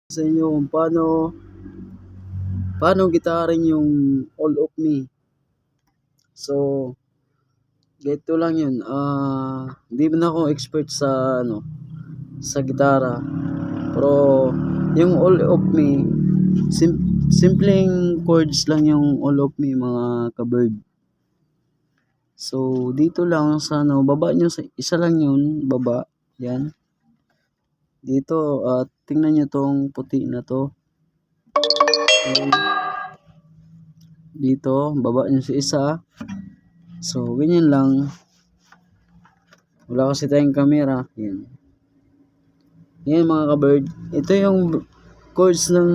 Sa inyo kung paano gitarin yung All of Me. So, ganito lang yun. Hindi man ako expert sa sa gitara. Pero yung All of Me, simpleng chords lang yung All of Me, mga kabird. So, dito lang sa baba nyo, sa isa lang yun, baba. Yan. Dito, tingnan nyo tong puti na to. Dito, baba nyo sa isa. So, ganyan lang. Wala kasi tayong camera. Yan. Yan mga kabird. Ito yung chords ng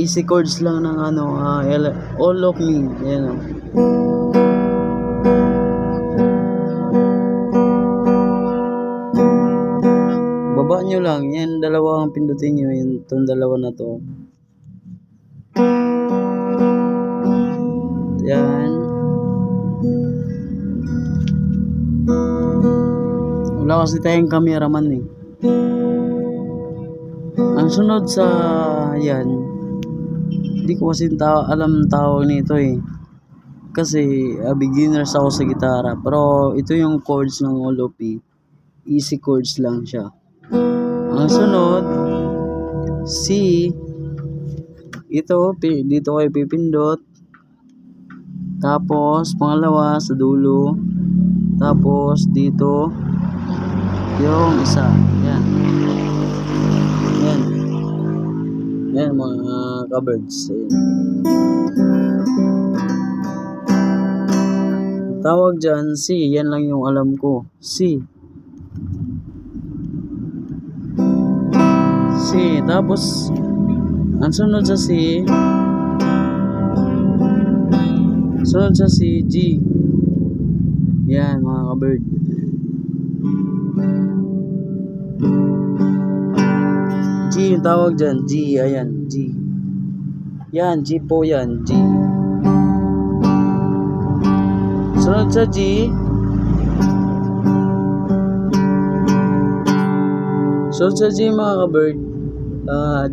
easy chords lang ng All of Me. Yan o. Baba nyo lang. Yan, dalawang pindutin nyo. Yan, itong dalawa na to. Yan. Wala kasi tayong cameraman eh. Ang sunod sa yan, hindi ko kasi alam tawag nito eh. Kasi beginners ako sa gitara. Pero ito yung chords ng All of Me. Easy chords lang siya. Ang sunod, C. Ito, dito kayo pipindot. Tapos, pangalawa sa dulo. Tapos, dito, yung isa. Yan. Yan. Yan mga kabirds. Tawag dyan, C. Yan lang yung alam ko. C. C. Tapos, ang sunod sa C, G. Yan mga kabird. G yung tawag dyan. G. Ayan. G. Yan. G po yan. G. Sunod sa G. Sunod sa G mga kabird.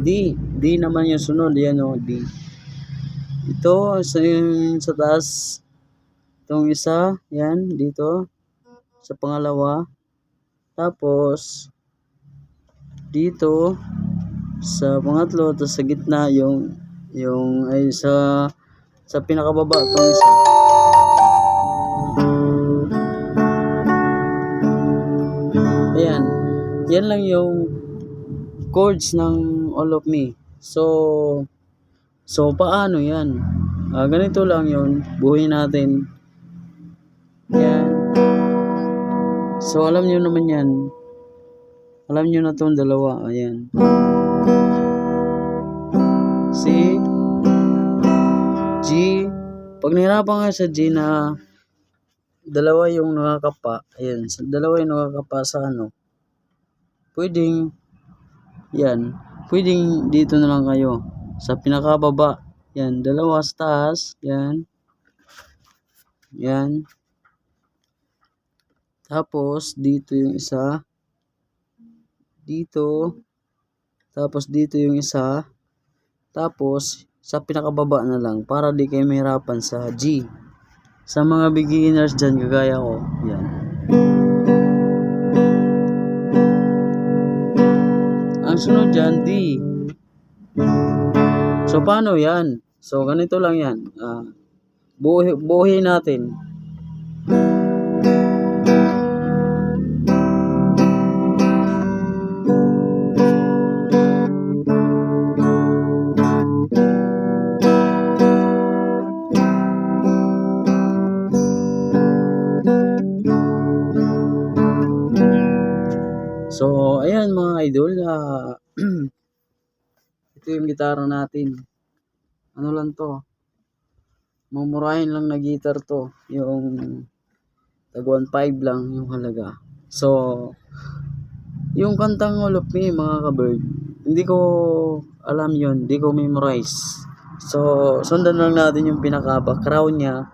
D. D naman yung sunod. Yan o. D. Ito. Sa taas. Itong isa. Yan. Dito. Sa pangalawa. Tapos. Dito. Sa pangatlo. Tapos sa gitna. Yung ay sa pinakababa. Itong isa. Ayan. Yan lang yung chords ng All of Me. So paano yan? Ganito lang yun. Buuin natin. Yan. So alam nyo naman yan. Alam nyo na itong dalawa. Ayan. C. G. Pag nahirapan nga sa G na dalawa yung nakakapa. Ayan. Dalawa yung nakakapa sa pwedeng yan. Pwedeng dito na lang kayo. Sa pinakababa. Yan. Dalawa sa taas. Yan. Yan. Tapos, dito yung isa. Dito. Tapos, dito yung isa. Tapos, sa pinakababa na lang. Para di kayo mahirapan sa G. Sa mga beginners dyan, kagaya ko. Yan. Ang sunod dyan, D. So, paano yan? So, ganito lang yan. Buuhin natin. So, ayan mga idol. Ito yung gitara natin. Ano lang to? Mumurahin lang na guitar to. Yung tag 1.5 lang yung halaga. So, yung kantang All of Me mga kabird, hindi ko alam yun. Hindi ko memorize. So, sundan lang natin yung pinaka-background niya.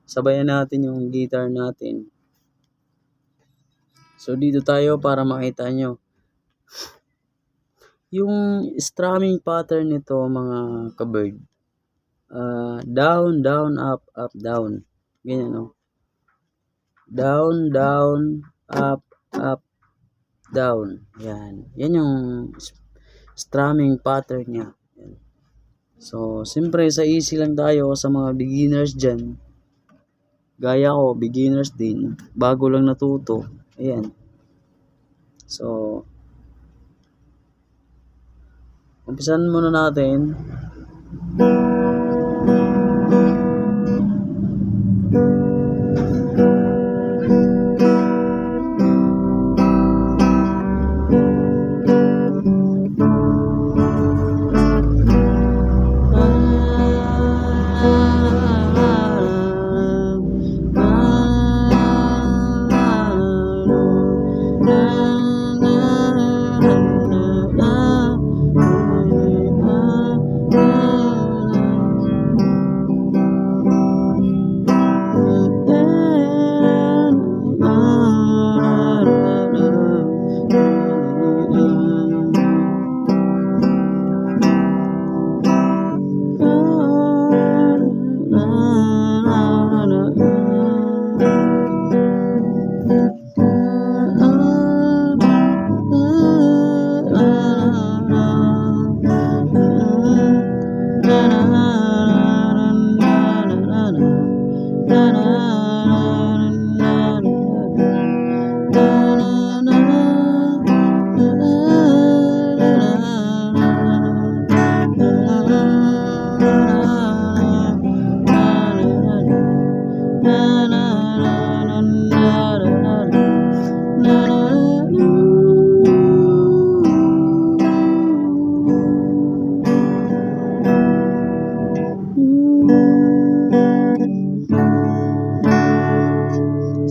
Sabayan natin yung guitar natin. So, dito tayo para makita nyo. Yung strumming pattern nito mga ka-bird, down, down, up, up, down. Ganyan, no? Down, down, up, up, down. Yan. Yan yung strumming pattern niya. Yan. So, siyempre sa easy lang tayo sa mga beginners dyan. Gaya ko, beginners din. Bago lang natuto. Ayan. So, umpisan muna natin.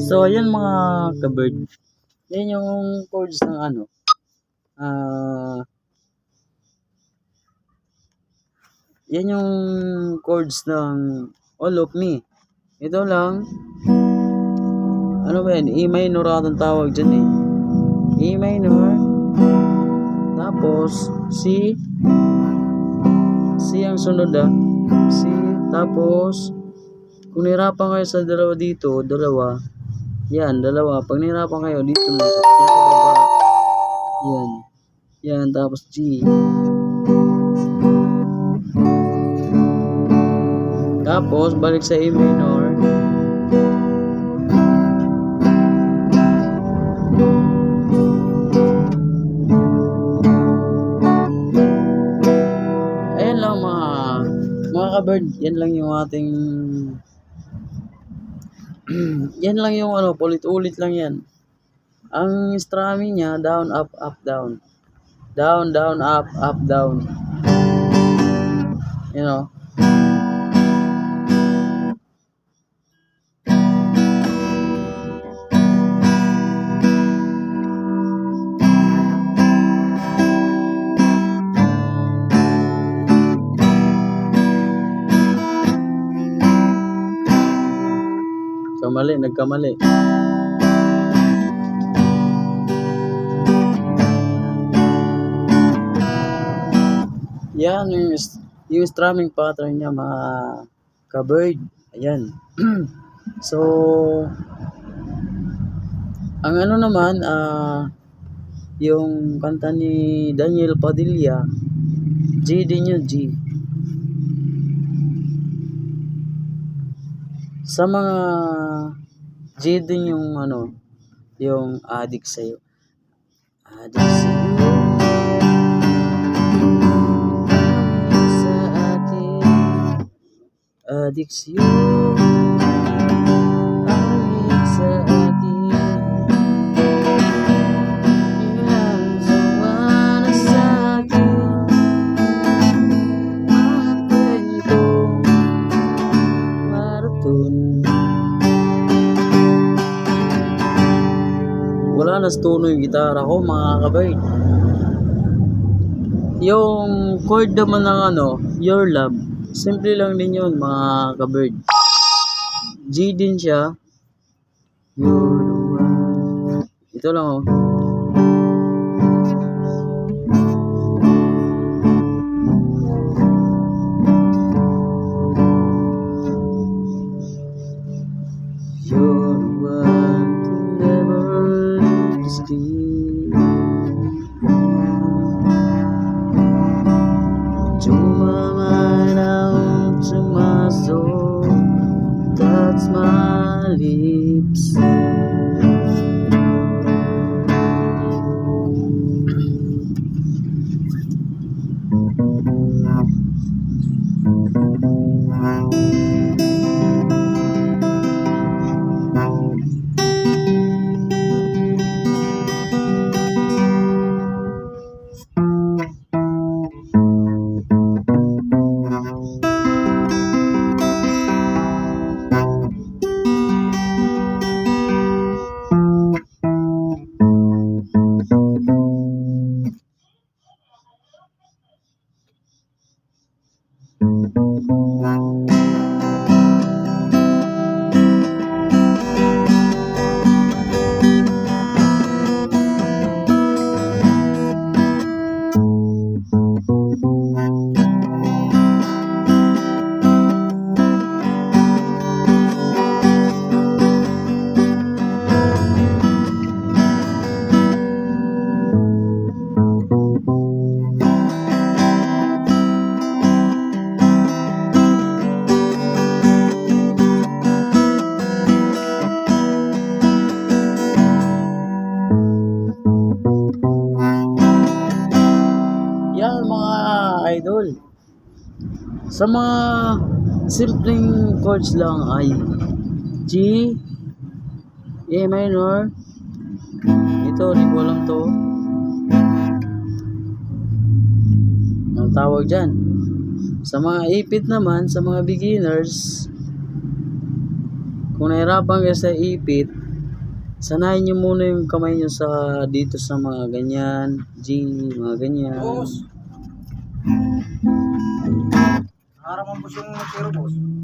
So, ayan mga ka-bird. Yan yung chords ng ano. Yan yung chords ng All of Me. Ito lang. Ano ba yan? E minor atang tawag dyan eh. E minor. Tapos, C. C ang sunod C. Tapos, kung nahirapan kayo sa dalawa dito, dalawa. Yan, dalawa. Pag nahirapan kayo, dito na sa pinakababa. Yan. Yan, tapos G. Tapos, balik sa A minor. Ayan lang mga ka-bird. Yan lang yung ating yan lang yung ano, ulit-ulit lang yan. Ang strumming niya, down, up, up, down. Down, down, up, down. You know? Nagkamali. Yan yung strumming pattern niya mga ka-bird. Ayan. So, ang ano naman, yung kanta ni Daniel Padilla, G din yun, G. Sa mga G din yung ano, yung Addict Sa'yo. Addict sa'yo. Sa akin. Addict sa'yo. Awit sa akin. Ilang sawa na sa akin. Mga kwentong marathon. Wala na tuno yung gitara ko mga ka-bird. Yung chord naman ng ano, Your Love, simple lang din yun mga ka-bird. G din siya. You're the one. Ito lang oh. touch my lips. Yan mga idol. Sa mga simpleng chords lang ay G, A minor. Ito, di ko alam to. Ang tawag dyan. Sa mga ipit naman, sa mga beginners, kung nahirapan kayo sa ipit, sanayin nyo muna yung kamay nyo sa dito sa mga ganyan, G, mga ganyan. Boss. Harapan po siyang pero boss.